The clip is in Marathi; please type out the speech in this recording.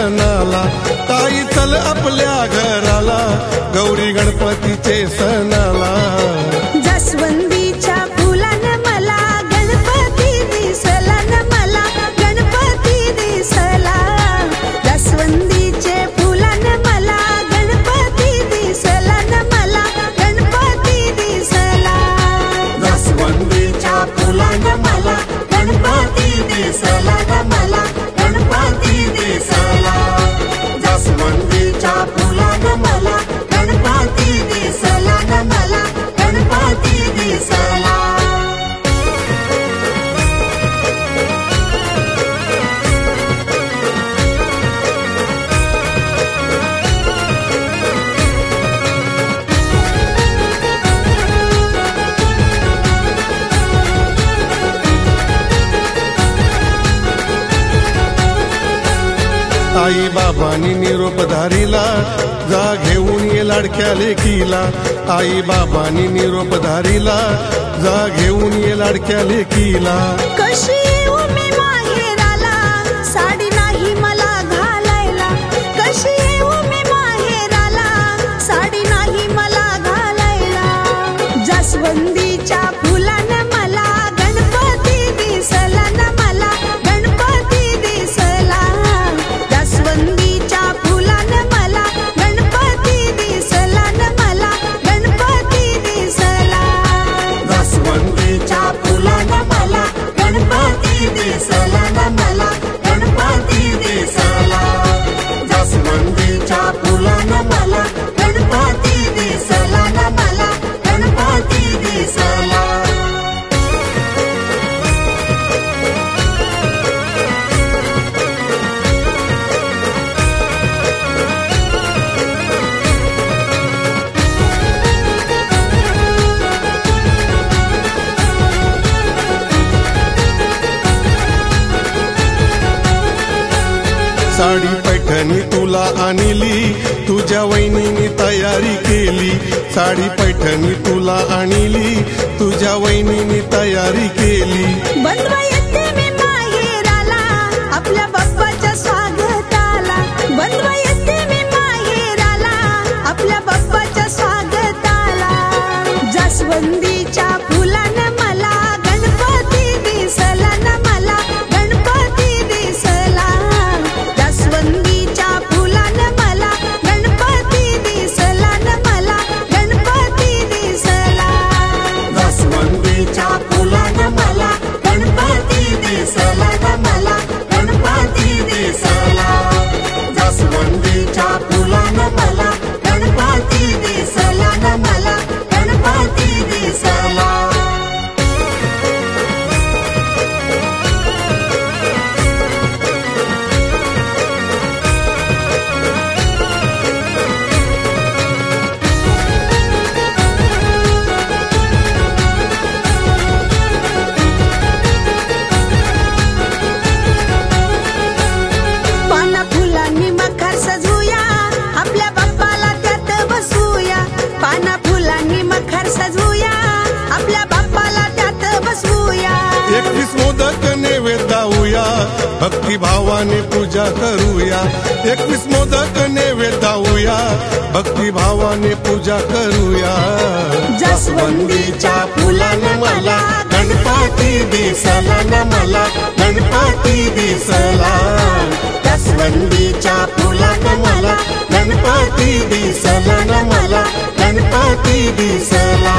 सणाला, ताई चल आपल्या घराला, गौरी गणपतीचे सणाला। जास्वंदीच्या फुलानं मला गणपती दिसला न मला गणपती दिसला। जास्वंदीचे फुलानं मला गणपती दिसला न मला गणपती दिसला। जास्वंदीच्या फुलानं मला गणपती दिसला न मला गणपती दिसला। जास्वंदीच्या फुलानं मला गणपती दिसला न मला गणपती दिसला। आई बाबांनी निरोप धारिला, जा घेऊन ये लाडक्या लेकीला। आई बाबांनी निरोप धारिला, जा घेऊन ये लाडक्या लेकीला। कशी येऊ मी माहेराला, साडी नाही मला घालायला। कशी येऊ मी माहेराला, साडी नाही मला घालायला। जास्वंदीच्या फुलानं मला गणपती दिसला न मला गणपती दिसला। जास्वंदीच्या फुलानं मला गणपती दिसला न मला गणपती दिसला। जास्वंदीच्या फुलानं मला गणपती दिसला न मला गणपती दिसला। जास्वंदीच्या फुलानं मला गणपती दिसला न मला गणपती दिसला। साडी पैठणी तुला आणली, तुझ्या वहिनीने तयारी केली। साडी पैठणी तुला आणली, तुझ्या वहिनीने तयारी केली। बनवा येते मी माहेराला, आपल्या बाप्पाच्या स्वागताला। बनवा येते मी माहेराला, आपल्या बाप्पाच्या स्वागताला। जास्वंदीच्या फुलानं मला गणपती दिसला न मला गणपती दिसला। जास्वंदीच्या फुलानं मला गणपती दिसला न मला गणपती दिसला। जास्वंदीच्या फुलानं मला गणपती दिसला न मला गणपती दिसला। जास्वंदीच्या फुलानं मला गणपती दिसला न मला गणपती दिसला। पाना फुलांनी मखर सजवूया, आपल्या बाप्पाला त्यात बसवूया। पाना फुलांनी मखर सजवूया, आपल्या बाप्पाला त्यात बसवूया। 21 मोदक नैवेद्याऊया, भक्तिभावाने पूजा करूया। 21 मोदक नैवेद्याऊया, भक्तिभावाने पूजा करूया। जास्वंदीच्या फुलानं मला गणपती दिसला न मला गणपती दिसला। जास्वंदीच्या फुलानं मला गणपती दिसला न मला गणपती दिसला।